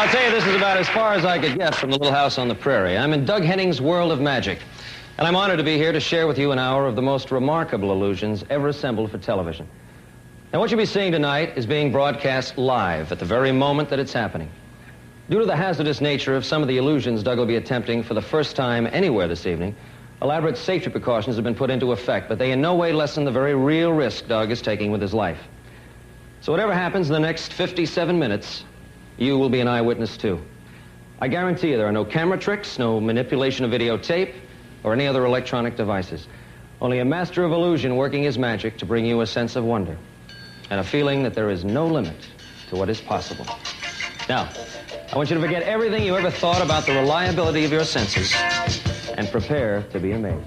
I'll tell you, this is about as far as I could get from the little house on the prairie. I'm in Doug Henning's world of magic, and I'm honored to be here to share with you an hour of the most remarkable illusions ever assembled for television. Now, what you'll be seeing tonight is being broadcast live at the very moment that it's happening. Due to the hazardous nature of some of the illusions Doug will be attempting for the first time anywhere this evening, elaborate safety precautions have been put into effect, but they in no way lessen the very real risk Doug is taking with his life. So whatever happens in the next 57 minutes, you will be an eyewitness too. I guarantee you there are no camera tricks, no manipulation of videotape, or any other electronic devices. Only a master of illusion working his magic to bring you a sense of wonder and a feeling that there is no limit to what is possible. Now, I want you to forget everything you ever thought about the reliability of your senses and prepare to be amazed.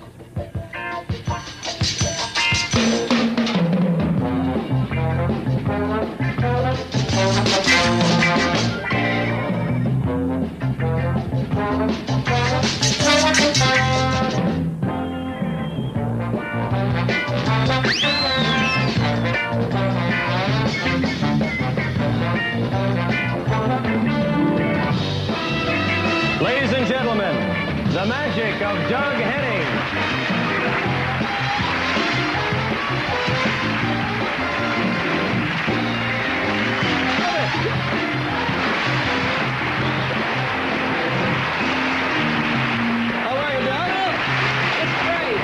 Ladies and gentlemen, the magic of Doug Henning. How are you, Doug? It's great.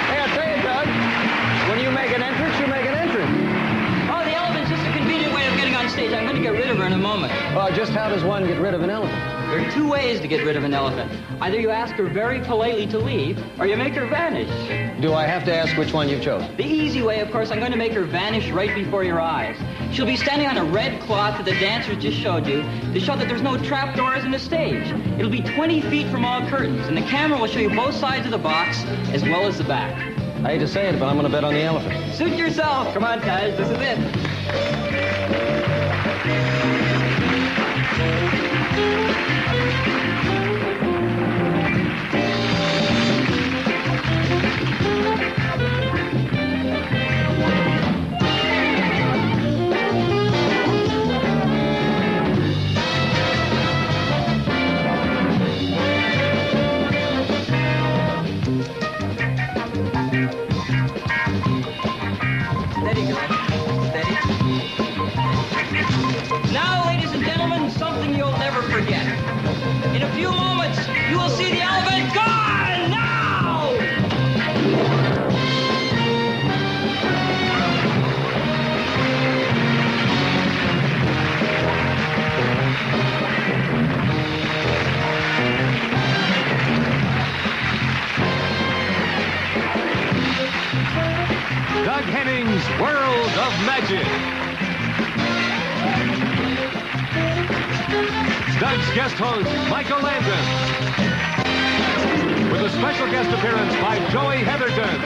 Hey, I'll tell you, Doug, when you make an entrance, you make an entrance. Oh, the elephant's just a convenient way of getting on stage. I'm going to get rid of her in a moment. Well, just how does one get rid of an elephant? There are two ways to get rid of an elephant. Either you ask her very politely to leave, or you make her vanish. Do I have to ask which one you've chosen? The easy way, of course, I'm going to make her vanish right before your eyes. She'll be standing on a red cloth that the dancers just showed you to show that there's no trapdoors in the stage. It'll be 20 feet from all curtains, and the camera will show you both sides of the box as well as the back. I hate to say it, but I'm going to bet on the elephant. Suit yourself. Come on, Taj, this is it. Steady, girl. Steady. Now, ladies and gentlemen, something you'll never forget. In a few moments, you will see the elephant gone now! Doug Henning's World of Magic. Doug's guest host, Michael Landon. With a special guest appearance by Joey Heatherton.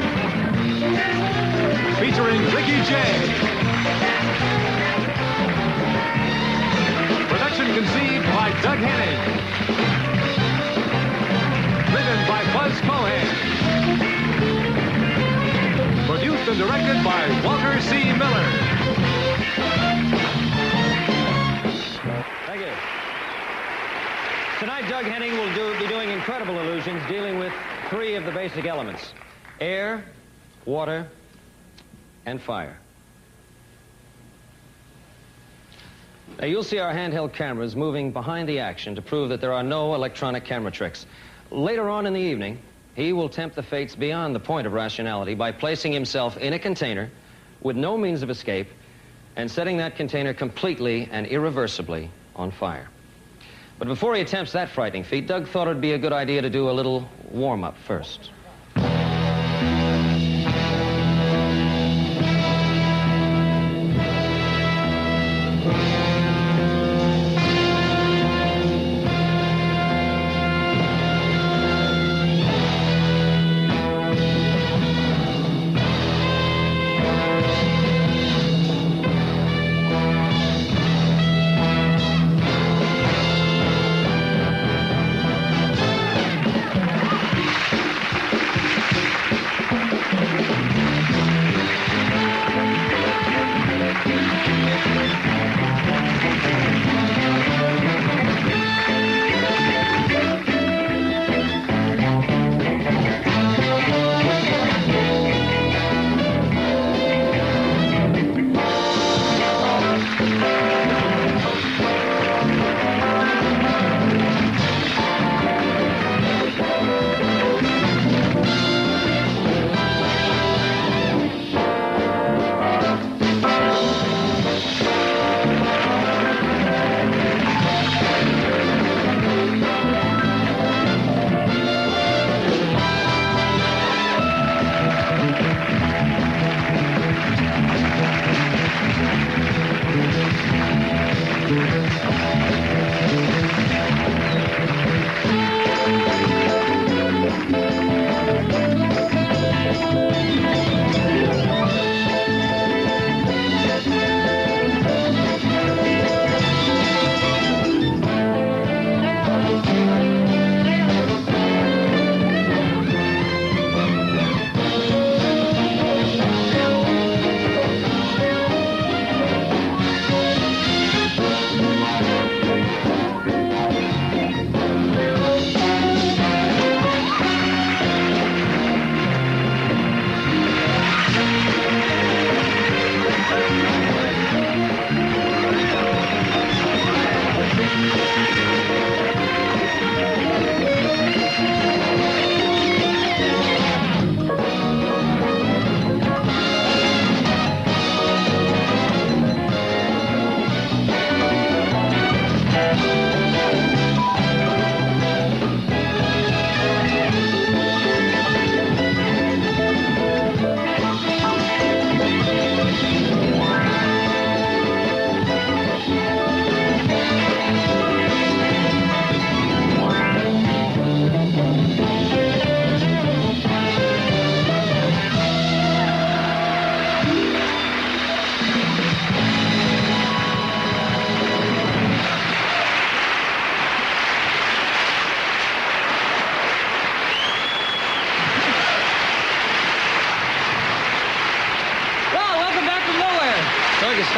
Featuring Ricky Jay. Production conceived by Doug Henning. Written by Buzz Cohen. Produced and directed by Walter C. Miller. Thank you. Tonight, Doug Henning will be doing incredible illusions dealing with three of the basic elements: air, water, and fire. Now, you'll see our handheld cameras moving behind the action to prove that there are no electronic camera tricks. Later on in the evening, he will tempt the fates beyond the point of rationality by placing himself in a container with no means of escape and setting that container completely and irreversibly on fire. But before he attempts that frightening feat, Doug thought it would be a good idea to do a little warm-up first.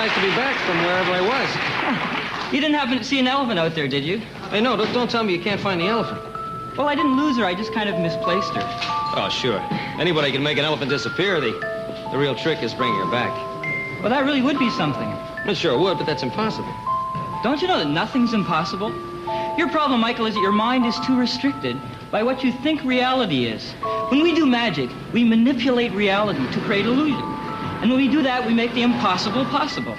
nice to be back from wherever I was. You didn't happen to see an elephant out there, did you? Hey, no, don't tell me you can't find the elephant. Well, I didn't lose her. I just kind of misplaced her. Oh, sure. Anybody can make an elephant disappear. The real trick is bringing her back. Well, that really would be something. It sure would, but that's impossible. Don't you know that nothing's impossible? Your problem, Michael, is that your mind is too restricted by what you think reality is. When we do magic, we manipulate reality to create illusion. And when we do that, we make the impossible possible.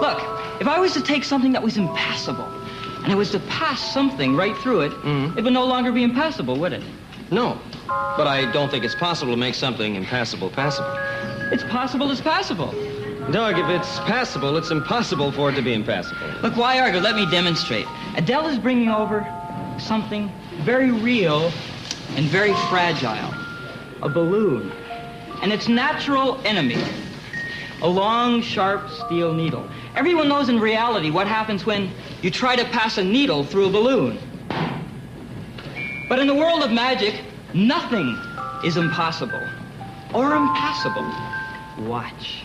Look, if I was to take something that was impassable, and I was to pass something right through it, it would no longer be impassable, would it? No, but I don't think it's possible to make something impassable passable. It's possible as passable. Doug, if it's passable, it's impossible for it to be impassable. Look, why argue? Let me demonstrate. Adele is bringing over something very real and very fragile. A balloon. And its natural enemy. A long, sharp steel needle. Everyone knows in reality what happens when you try to pass a needle through a balloon. But in the world of magic, nothing is impossible or impassable. Watch.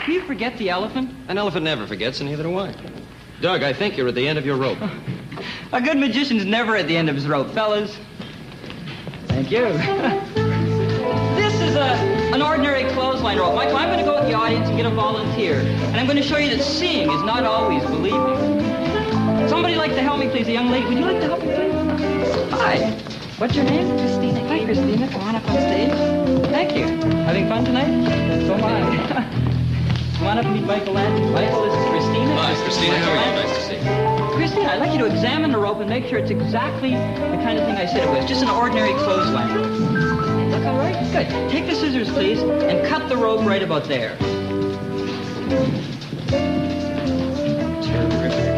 Do you forget the elephant? An elephant never forgets, and neither do I. Doug, I think you're at the end of your rope. A good magician's never at the end of his rope, fellas. Thank you. This is an ordinary clothesline rope. Michael, I'm going to go with the audience and get a volunteer. And I'm going to show you that seeing is not always believing. Somebody like to help me, please. A young lady. Would you like to help me, please? Hi. What's your name? Christina. Hi, Christina. Come on up on stage. Thank you. Having fun tonight? So am I. Come on up and meet Michelangelo. Michael, this is Christina. Hi, Christina. How are you? Nice to see you. Christina, I'd like you to examine the rope and make sure it's exactly the kind of thing I said it was. Just an ordinary clothesline. Look all right? Good. Take the scissors, please, and cut the rope right about there. Terrific.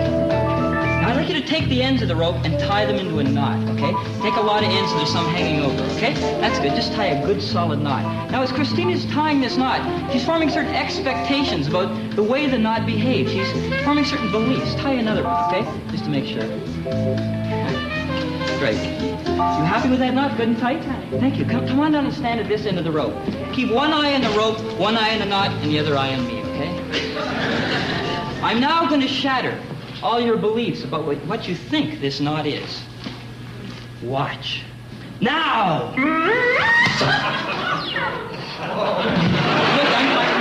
Now, I'd like you to take the ends of the rope and tie them into a knot, okay? Take a lot of ends so there's some hanging over, okay? That's good. Just tie a good solid knot. Now, as Christina's tying this knot, she's forming certain expectations about the way the knot behaves. She's forming certain beliefs. Tie another one, okay? Just to make sure. Great. You happy with that knot? Good and tight? Thank you. Come on down and stand at this end of the rope. Keep one eye on the rope, one eye on the knot, and the other eye on me, okay? I'm now going to shatter all your beliefs about what you think this knot is. Watch. Now! Look, I'm like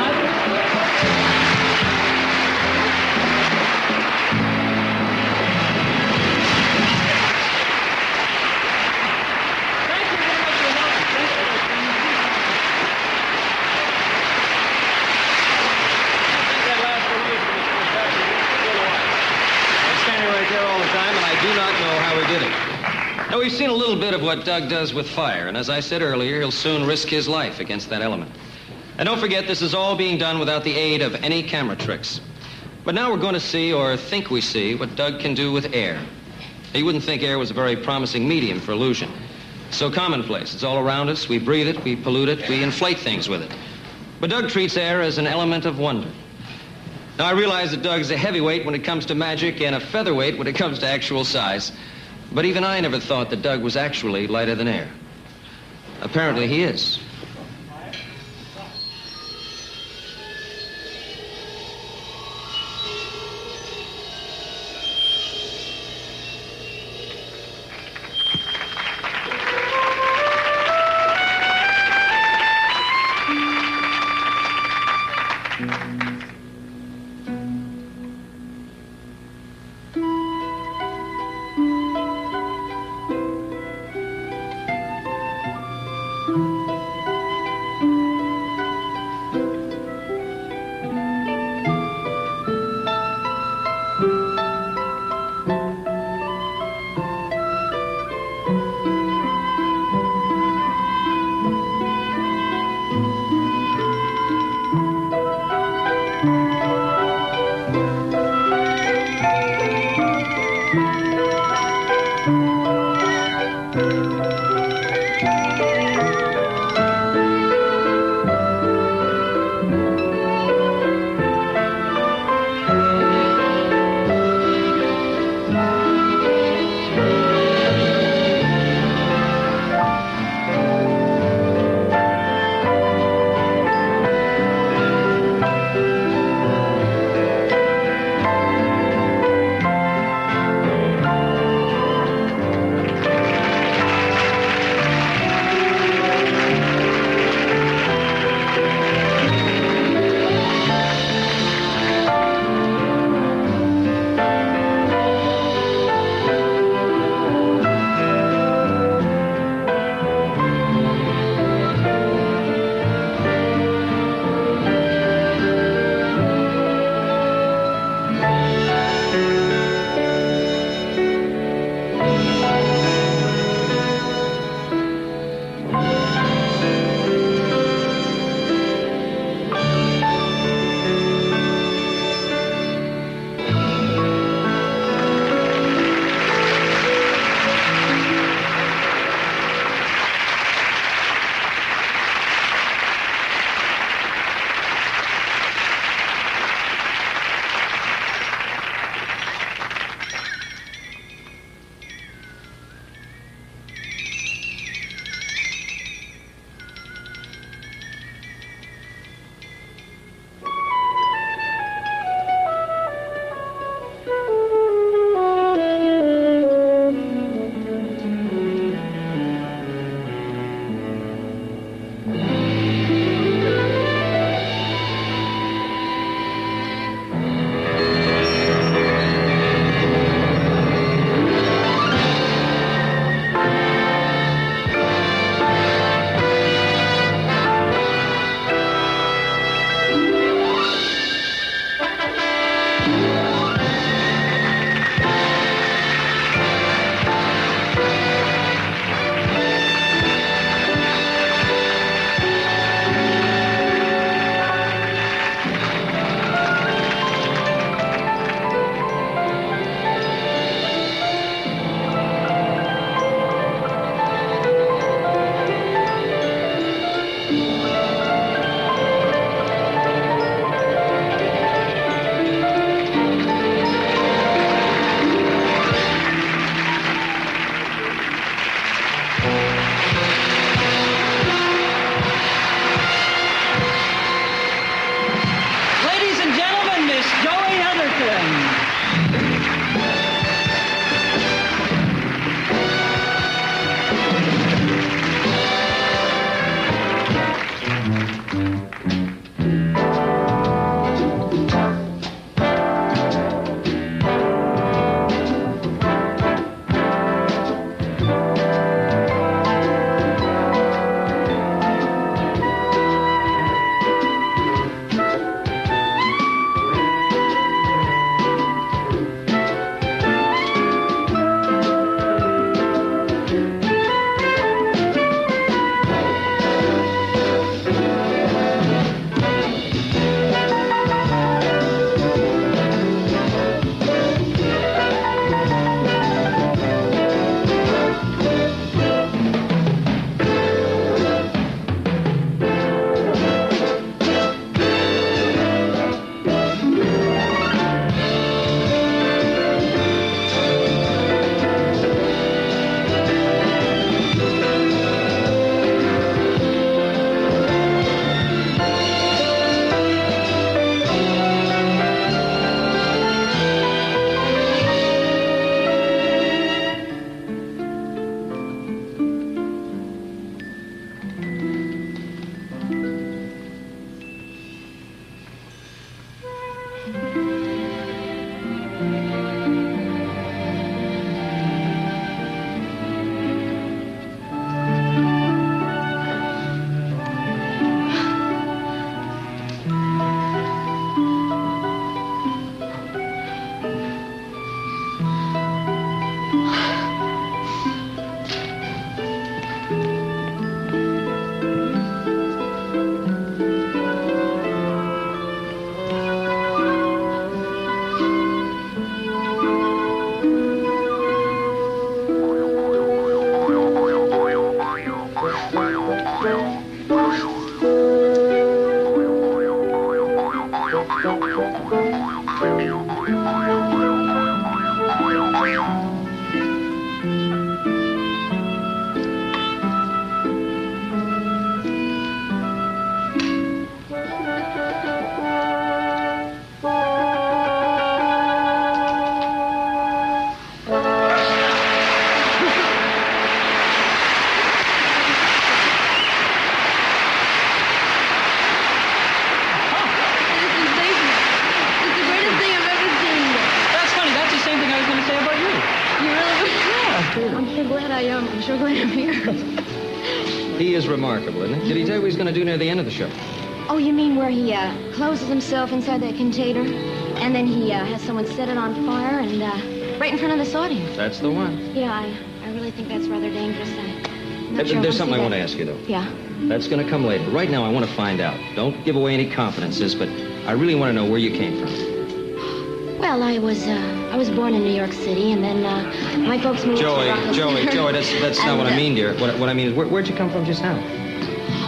Thank you very much for your help. That last illusion was fantastic. I'm standing right there all the time, and I do not know how he did it. Now, we've seen a little bit of what Doug does with fire, and as I said earlier, he'll soon risk his life against that element. And don't forget, this is all being done without the aid of any camera tricks. But now we're going to see, or think we see, what Doug can do with air. You wouldn't think air was a very promising medium for illusion. It's so commonplace. It's all around us. We breathe it, we pollute it, we inflate things with it. But Doug treats air as an element of wonder. Now, I realize that Doug's a heavyweight when it comes to magic and a featherweight when it comes to actual size. But even I never thought that Doug was actually lighter than air. Apparently he is. I'm sure glad I'm here. He is remarkable, isn't he? Did he tell you what he's going to do near the end of the show? Oh, you mean where he closes himself inside that container, and then he has someone set it on fire, and right in front of this audience? That's the one. Yeah, I really think that's rather dangerous. I'm not sure There's something I want to that. ask you, though. Yeah? That's going to come later. Right now, I want to find out. Don't give away any confidences, but I really want to know where you came from. Well, I was born in New York City, and then my folks moved to Rockville. Joey, that's not what I mean, dear. What I mean is, where'd you come from just now?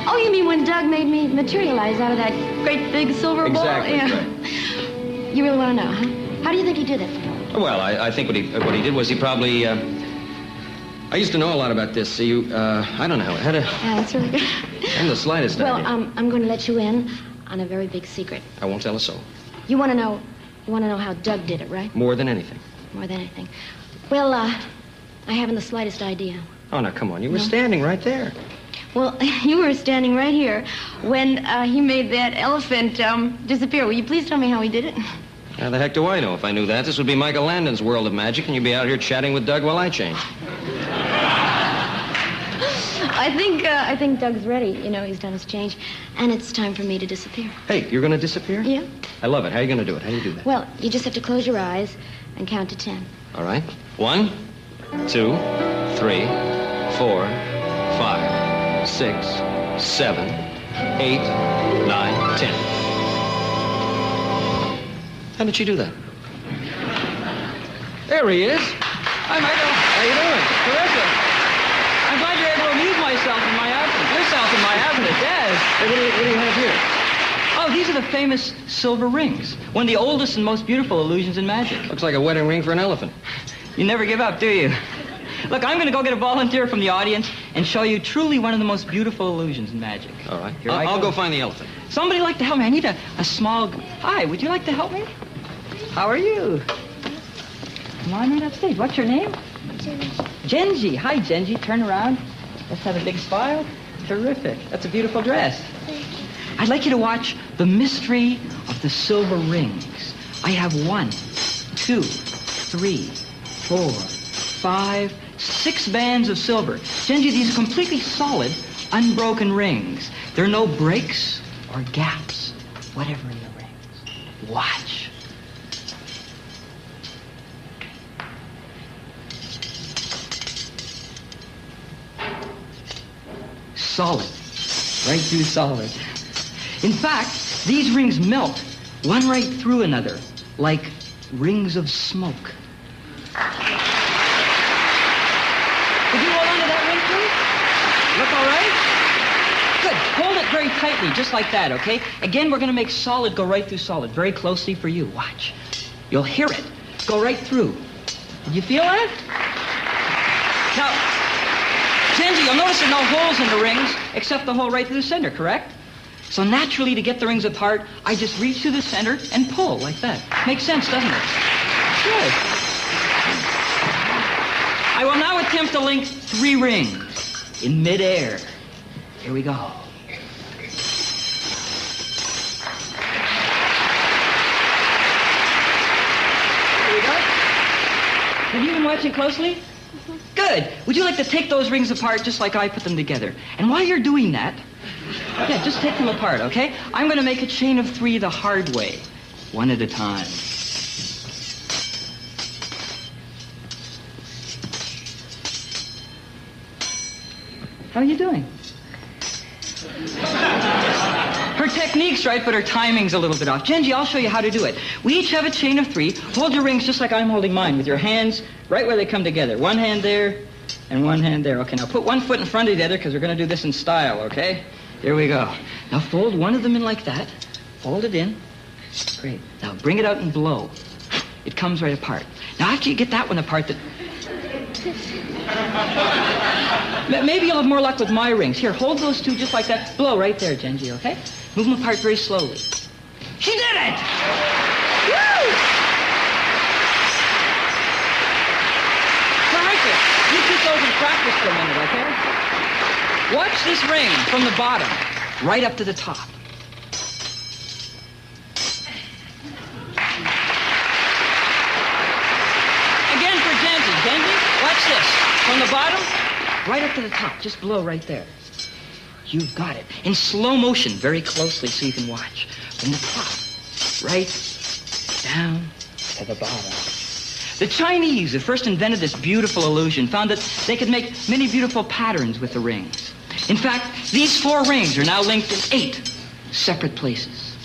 Oh, you mean when Doug made me materialize out of that great big silver ball? Exactly, Yeah. right. You really want to know, huh? How do you think he did it? Well, I think what he did was he probably... I used to know a lot about this. So I don't know. How to... Yeah, that's really good. I haven't the slightest Well, idea. I'm going to let you in on a very big secret. I won't tell a soul. You want to know how Doug did it, right? More than anything. More than anything. Well, I haven't the slightest idea. Oh, now, come on. You were No. standing right there. Well, you were standing right here when he made that elephant disappear. Will you please tell me how he did it? How the heck do I know? If I knew that, this would be Michael Landon's world of magic, and you'd be out here chatting with Doug while I change. I think Doug's ready. You know, he's done his change, and it's time for me to disappear. Hey, you're going to disappear? Yeah. I love it. How are you going to do it? How do you do that? Well, you just have to close your eyes and count to 10. All right. 1, 2, 3, 4, 5, 6, 7, 8, 9, 10. How did she do that? There he is. Hi, Michael. How you doing? Terrific. I'm glad you're able to amuse myself in my absence. Yourself in my absence, yes. Hey, what do you have here? Oh, these are the famous silver rings. One of the oldest and most beautiful illusions in magic. Looks like a wedding ring for an elephant. You never give up, do you? Look, I'm going to go get a volunteer from the audience and show you truly one of the most beautiful illusions in magic. All right. Here I I'll go. go find the elephant. Somebody like to help me. I need a small... Hi, would you like to help me? How are you? Come on right upstage. What's your name? Genji. Hi, Genji. Turn around. Let's have a big smile. Terrific. That's a beautiful dress. I'd like you to watch The Mystery of the Silver Rings. I have 1, 2, 3, 4, 5, 6 bands of silver. Genji, these are completely solid, unbroken rings. There are no breaks or gaps, whatever in the rings. Watch. Solid. Right through solid. In fact, these rings melt one right through another, like rings of smoke. Could you hold on to that ring, please? Look all right? Good. Hold it very tightly, just like that, okay? Again, we're going to make solid go right through solid, very closely for you. Watch. You'll hear it go right through. Did you feel that? Now, Genji, you'll notice there are no holes in the rings except the hole right through the center, correct? So naturally, to get the rings apart, I just reach to the center and pull like that. Makes sense, doesn't it? Good. I will now attempt to link 3 rings in midair. Here we go. Here we go. Have you been watching closely? Good. Would you like to take those rings apart just like I put them together? And while you're doing that, yeah, just take them apart, okay? I'm going to make a chain of 3 the hard way, one at a time. How are you doing? Her technique's right, but her timing's a little bit off. Genji, I'll show you how to do it. We each have a chain of 3. Hold your rings just like I'm holding mine, with your hands right where they come together. One hand there, and one hand there. Okay, now put one foot in front of the other, because we're going to do this in style, okay? Here we go. Now fold one of them in like that. Fold it in. Great. Now bring it out and blow. It comes right apart. Now after you get that one apart, maybe you'll have more luck with my rings. Here, hold those two just like that. Blow right there, Genji, okay? Move them apart very slowly. She did it! Woo! Terrific. You keep those in practice for a minute, okay? Watch this ring from the bottom right up to the top. Again for Genji. Genji, watch this. From the bottom, right up to the top. Just blow right there. You've got it. In slow motion, very closly so you can watch. From the top, right down to the bottom. The Chinese, who first invented this beautiful illusion, found that they could make many beautiful patterns with the rings. In fact, these 4 rings are now linked in 8 separate places.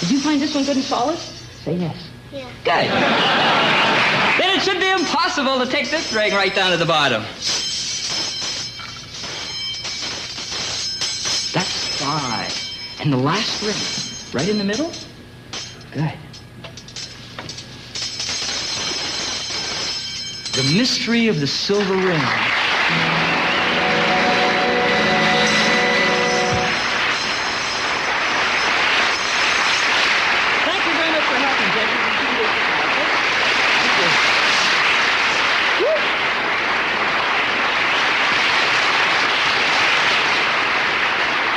Did you find this one good and solid? Say yes. Yeah. Good. Then it should be impossible to take this ring right down to the bottom. That's 5. And the last ring, right in the middle? Good. The mystery of the silver ring. Thank you very much for helping, Judge. Thank you. Woo!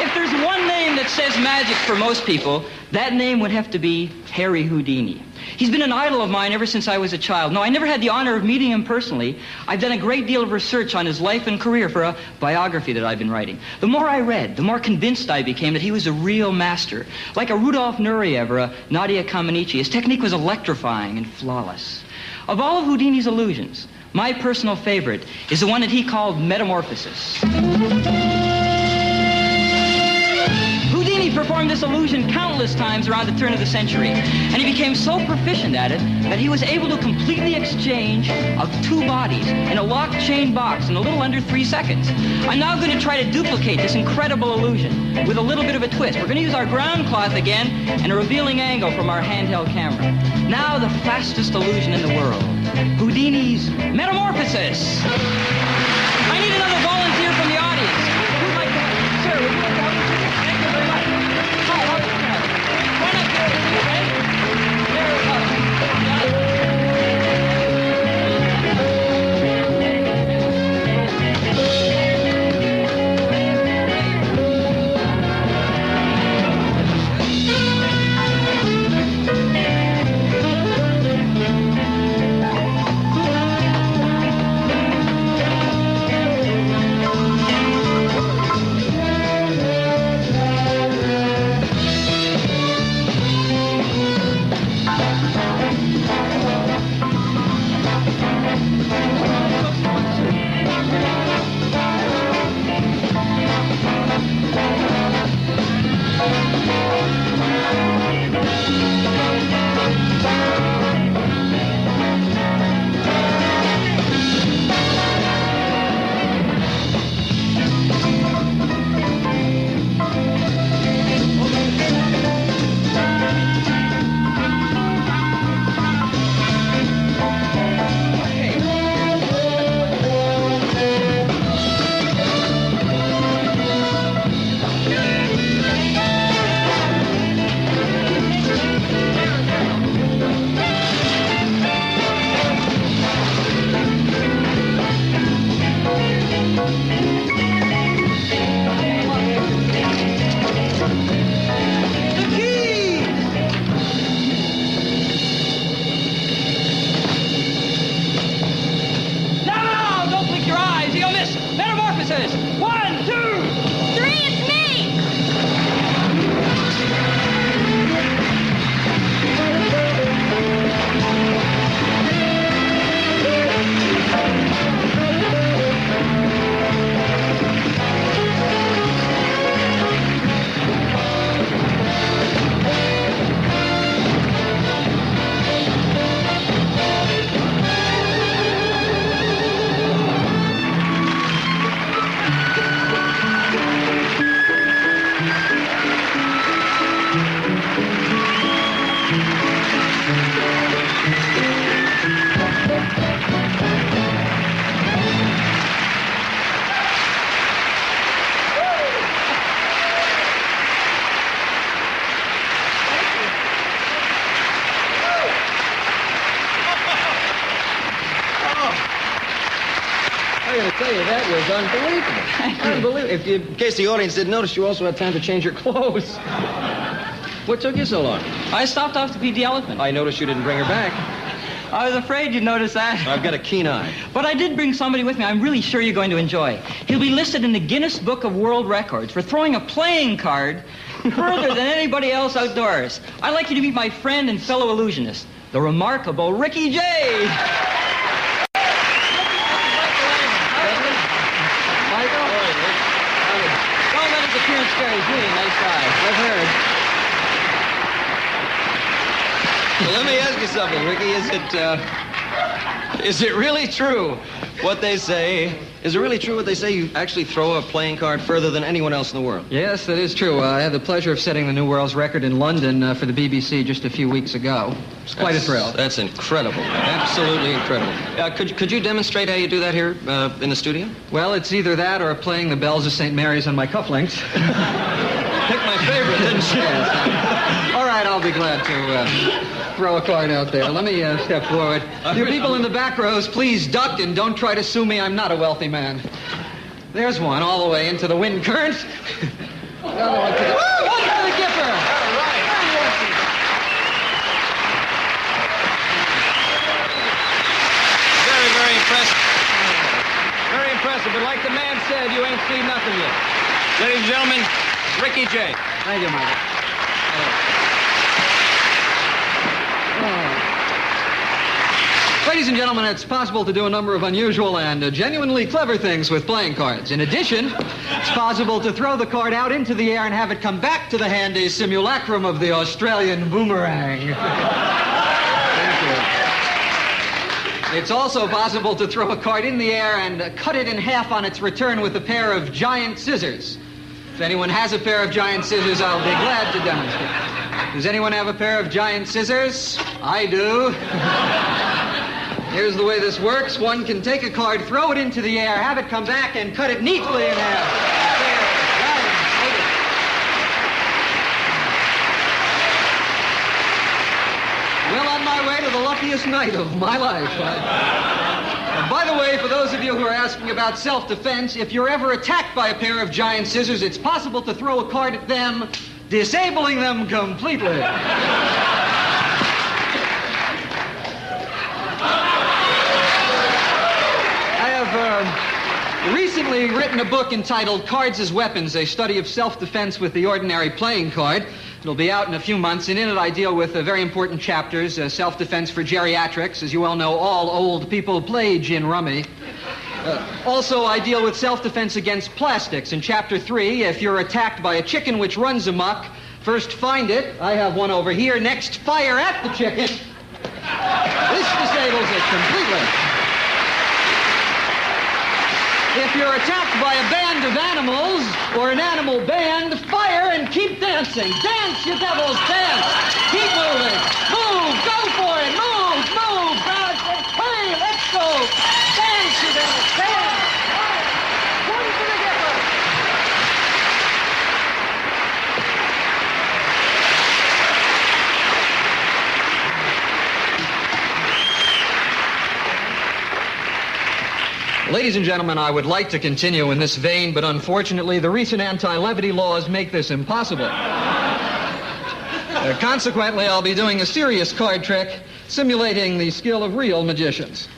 If there's one name that says magic for most people, that name would have to be Harry Houdini. He's been an idol of mine ever since I was a child. No, I never had the honor of meeting him personally. I've done a great deal of research on his life and career for a biography that I've been writing. The more I read, the more convinced I became that he was a real master. Like a Rudolf Nureyev or a Nadia Comaneci, his technique was electrifying and flawless. Of all of Houdini's illusions, my personal favorite is the one that he called metamorphosis. Houdini performed this illusion countless times around the turn of the century, and he became so proficient at it that he was able to completely exchange of 2 bodies in a locked chain box in a little under 3 seconds. I'm now going to try to duplicate this incredible illusion with a little bit of a twist. We're going to use our ground cloth again and a revealing angle from our handheld camera. Now the fastest illusion in the world, Houdini's metamorphosis. I need another volunteer from the audience. Who'd like to, sir, would you like to help me? Thank you very much. Hi, how are you tonight? Run up here with me, okay? There we go. can't believe it. In case the audience didn't notice, you also had time to change your clothes. What took you so long? I stopped off to feed the elephant. I noticed you didn't bring her back. I was afraid you'd notice that. I've got a keen eye. But I did bring somebody with me I'm really sure you're going to enjoy. He'll be listed in the Guinness Book of World Records for throwing a playing card further than anybody else outdoors. I'd like you to meet my friend and fellow illusionist, the remarkable Ricky J. Don't let his appearance scare you. He's really a nice guy. I've heard. Well, let me ask you something, Ricky. Is it really true what they say? Is it really true what they say? You actually throw a playing card further than anyone else in the world? Yes, that is true. I had the pleasure of setting the new world's record in London for the BBC just a few weeks ago. It's quite a thrill. That's incredible. Absolutely incredible. Could you demonstrate how you do that here in the studio? Well, it's either that or playing the bells of St. Mary's on my cufflinks. Pick my favorite, didn't you? Yes. All right, I'll be glad to throw a card out there. Let me step forward. You people in the back rows, please duck and don't try to sue me. I'm not a wealthy man. There's one all the way into the wind current. Another one to the... Woo! One for the Gipper! All right. Very, very impressive. Very impressive. But like the man said, you ain't seen nothing yet. Ladies and gentlemen, Ricky J. Thank you, Michael. Ladies and gentlemen, it's possible to do a number of unusual and genuinely clever things with playing cards. In addition, it's possible to throw the card out into the air and have it come back to the hand, a simulacrum of the Australian boomerang. Thank you. It's also possible to throw a card in the air and cut it in half on its return with a pair of giant scissors. If anyone has a pair of giant scissors, I'll be glad to demonstrate. Does anyone have a pair of giant scissors? I do. Here's the way this works. One can take a card, throw it into the air, have it come back, and cut it neatly in half. Well, on my way to the luckiest night of my life. By the way, for those of you who are asking about self-defense, if you're ever attacked by a pair of giant scissors, it's possible to throw a card at them, disabling them completely. Recently written a book entitled Cards as Weapons, a study of self-defense with the ordinary playing card. It'll be out in a few months, and in it I deal with very important chapters, self-defense for geriatrics. As you well know, all old people play gin rummy. Also, I deal with self-defense against plastics. In Chapter 3, if you're attacked by a chicken which runs amok, first find it. I have one over here. Next, fire at the chicken. This disables it completely. If you're attacked by a band of animals or an animal band, fire and keep dancing. Dance, you devils, dance. Keep moving. Move, go for it. Move, move. God, hey, let's go. Dance, you devils, dance. One for the Gipper. Ladies and gentlemen, I would like to continue in this vein, but unfortunately, the recent anti-levity laws make this impossible. Consequently, I'll be doing a serious card trick, simulating the skill of real magicians.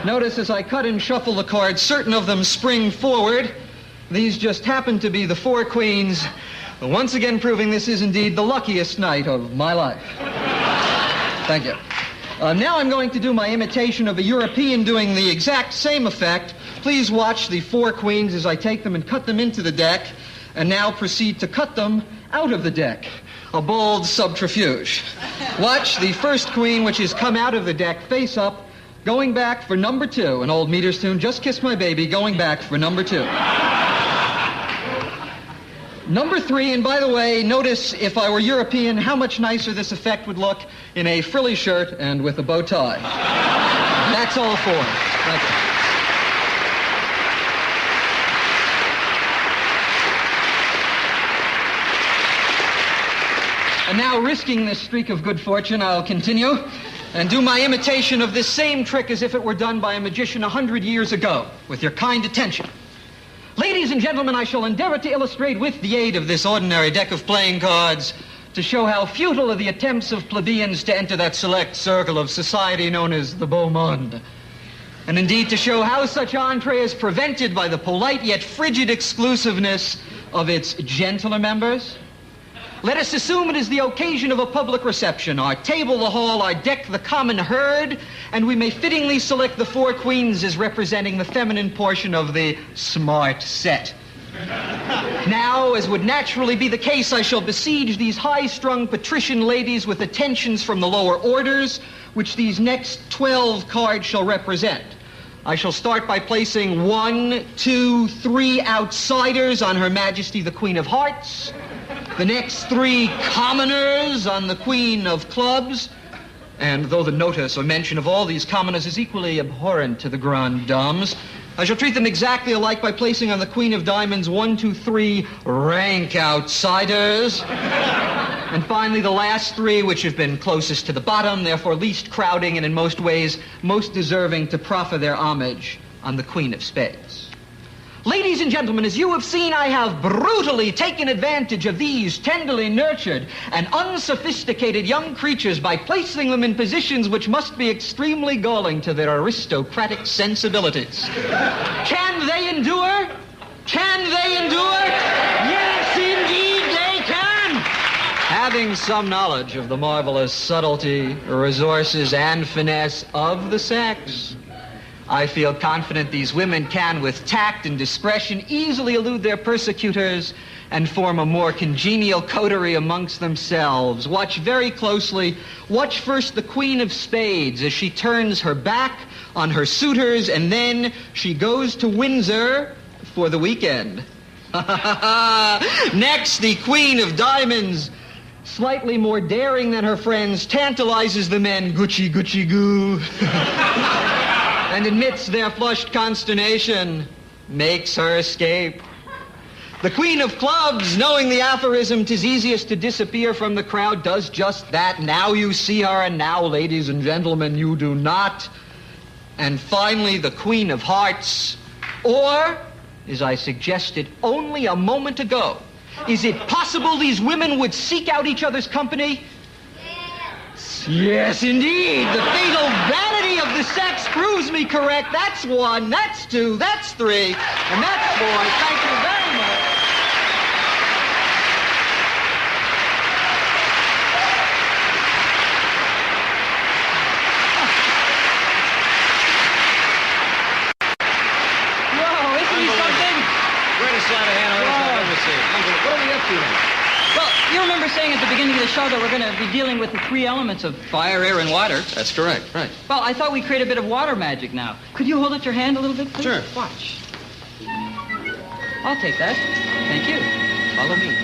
Notice as I cut and shuffle the cards, certain of them spring forward. These just happen to be the 4 queens, once again proving this is indeed the luckiest night of my life. Thank you. Now I'm going to do my imitation of a European doing the exact same effect. Please watch the 4 queens as I take them and cut them into the deck, and now proceed to cut them out of the deck. A bold subterfuge. Watch the first queen, which has come out of the deck, face up, going back for number 2. An old Meters tune, Just Kiss My Baby, going back for number 2. Number 3, and by the way, notice if I were European, how much nicer this effect would look in a frilly shirt and with a bow tie. That's all 4. Thank you. And now, risking this streak of good fortune, I'll continue and do my imitation of this same trick as if it were done by a magician 100 years ago, with your kind attention. Ladies and gentlemen, I shall endeavor to illustrate with the aid of this ordinary deck of playing cards to show how futile are the attempts of plebeians to enter that select circle of society known as the beau monde. And indeed to show how such entree is prevented by the polite yet frigid exclusiveness of its gentler members. Let us assume it is the occasion of a public reception. Our table the hall, our deck the common herd, and we may fittingly select the four queens as representing the feminine portion of the smart set. Now, as would naturally be the case, I shall besiege these high-strung patrician ladies with attentions from the lower orders, which these next 12 cards shall represent. I shall start by placing 1, 2, 3 outsiders on Her Majesty the Queen of Hearts, the next 3 commoners on the Queen of Clubs, and though the notice or mention of all these commoners is equally abhorrent to the grandes dames, I shall treat them exactly alike by placing on the Queen of Diamonds 1, 2, 3 rank outsiders. And finally, the last 3, which have been closest to the bottom, therefore least crowding and in most ways most deserving to proffer their homage on the Queen of Spades. Ladies and gentlemen, as you have seen, I have brutally taken advantage of these tenderly nurtured and unsophisticated young creatures by placing them in positions which must be extremely galling to their aristocratic sensibilities. Can they endure? Can they endure? Yes, indeed they can! Having some knowledge of the marvelous subtlety, resources, and finesse of the sex, I feel confident these women can, with tact and discretion, easily elude their persecutors and form a more congenial coterie amongst themselves. Watch very closely. Watch first the Queen of Spades as she turns her back on her suitors, and then she goes to Windsor for the weekend. Next, the Queen of Diamonds, slightly more daring than her friends, tantalizes the men, Gucci, Gucci, goo. And amidst their flushed consternation, makes her escape. The Queen of Clubs, knowing the aphorism, 'tis easiest to disappear from the crowd, does just that. Now you see her, and now, ladies and gentlemen, you do not. And finally, the Queen of Hearts, or, as I suggested only a moment ago, is it possible these women would seek out each other's company? Yes, indeed. The fatal vanity of the sex proves me correct. That's 1, that's 2, that's 3, and that's 4. Thank you very much. Whoa, isn't he something? Greatest sleight of hand I've ever seen. What are we up to now? Well, you remember saying at the beginning of the show that we're going to be dealing with the 3 elements of fire, air, and water. That's correct, right. Well, I thought we'd create a bit of water magic now. Could you hold out your hand a little bit, please? Sure. Watch. I'll take that. Thank you. Follow me.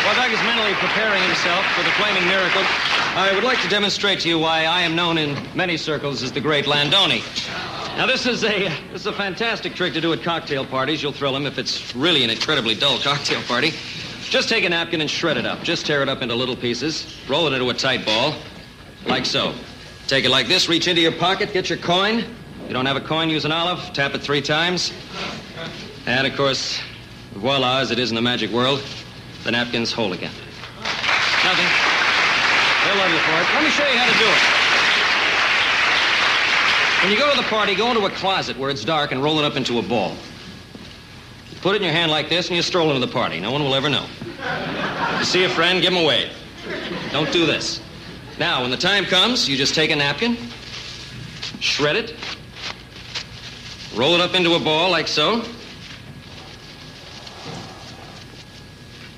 While Doug is mentally preparing himself for the flaming miracle, I would like to demonstrate to you why I am known in many circles as the Great Landoni. Now, this is a fantastic trick to do at cocktail parties. You'll thrill him if it's really an incredibly dull cocktail party. Just take a napkin and shred it up. Just tear it up into little pieces. Roll it into a tight ball, like so. Take it like this, reach into your pocket, get your coin. If you don't have a coin, use an olive. Tap it 3 times. And, of course, voila, as it is in the magic world, the napkin's whole again. Nothing. They'll love you for it. Let me show you how to do it. When you go to the party, go into a closet where it's dark and roll it up into a ball. You put it in your hand like this and you stroll into the party. No one will ever know. You see a friend, give him a wave. Don't do this. Now, when the time comes, you just take a napkin, shred it, roll it up into a ball like so.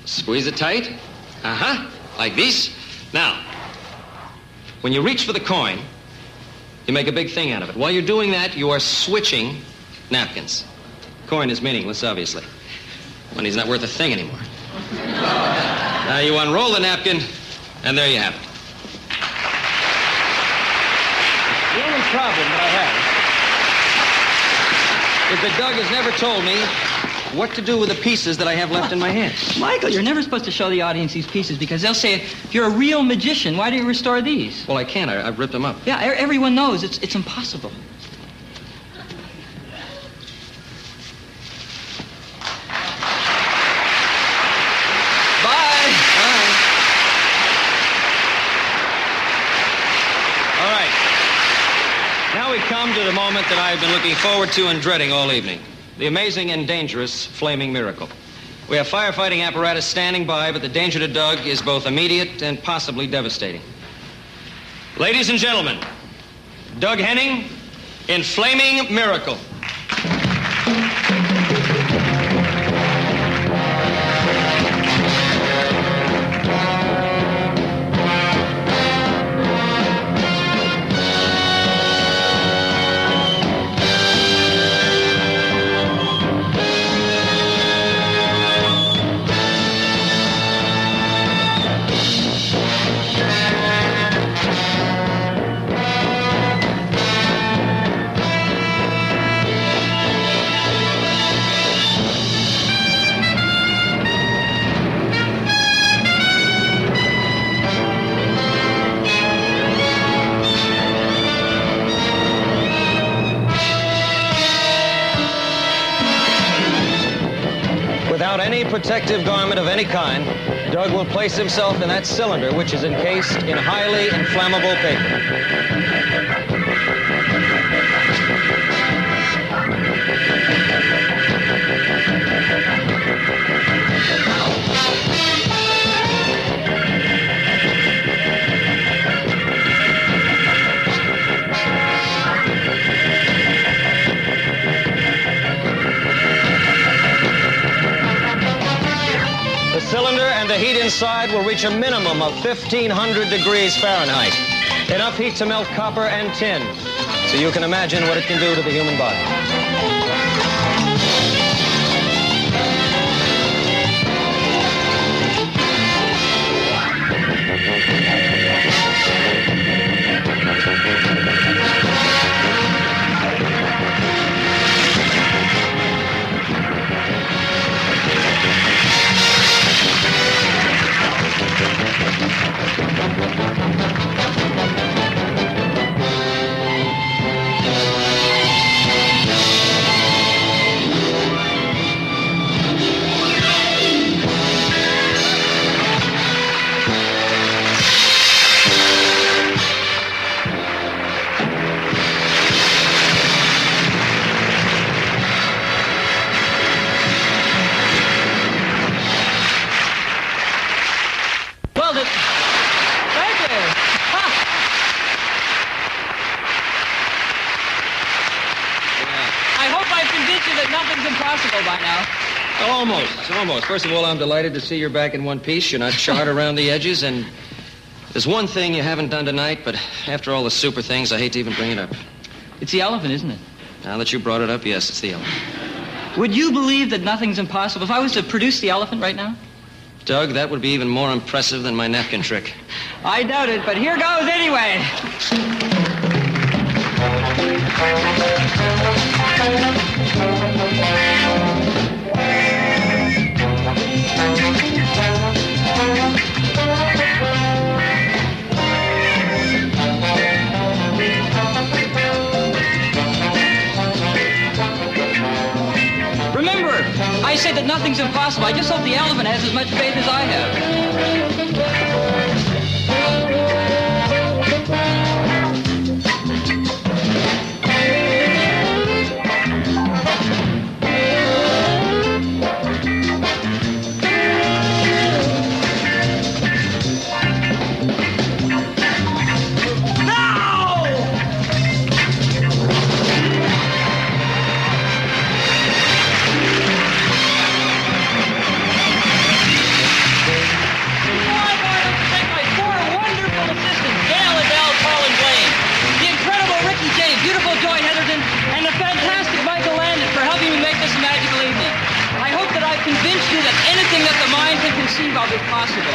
Squeeze it tight. Like this. Now, when you reach for the coin, you make a big thing out of it. While you're doing that, you are switching napkins. Coin is meaningless, obviously. Money's not worth a thing anymore. Now you unroll the napkin, and there you have it. The only problem that I have is that Doug has never told me what to do with the pieces that I have left in my hand. Michael, you're never supposed to show the audience these pieces because they'll say, if you're a real magician, why do you restore these? Well, I can't. I've ripped them up. Yeah, everyone knows it's impossible. Bye. All right. Now we come to the moment that I've been looking forward to and dreading all evening. The amazing and dangerous flaming miracle. We have firefighting apparatus standing by, but the danger to Doug is both immediate and possibly devastating. Ladies and gentlemen, Doug Henning in Flaming Miracle. Without any protective garment of any kind, Doug will place himself in that cylinder, which is encased in highly inflammable paper. The cylinder and the heat inside will reach a minimum of 1,500 degrees Fahrenheit. Enough heat to melt copper and tin. So you can imagine what it can do to the human body. nothing's impossible by now. Almost. First of all, I'm delighted to see you're back in one piece. You're not charred around the edges, and there's one thing you haven't done tonight, but after all the super things, I hate to even bring it up. It's the elephant, isn't it? Now that you brought it up, yes, it's the elephant. Would you believe that nothing's impossible? If I was to produce the elephant right now? Doug, that would be even more impressive than my napkin trick. I doubt it, but here goes anyway. Remember, I said that nothing's impossible. I just hope the elephant has as much faith as I have. Convinced you that anything that the mind can conceive of is possible.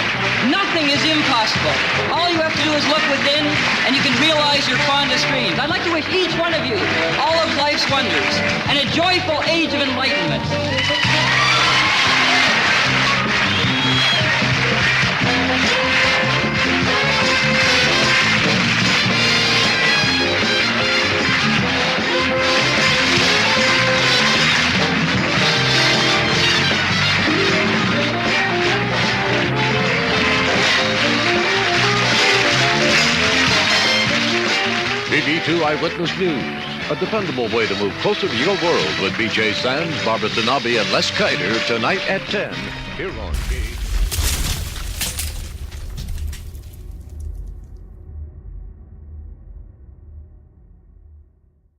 Nothing is impossible. All you have to do is look within, and you can realize your fondest dreams. I'd like to wish each one of you all of life's wonders and a joyful age of enlightenment. BB2 Eyewitness News, a dependable way to move closer to your world with BJ Sands, Barbara Sanabi, and Les Kiter tonight at 10 here on K.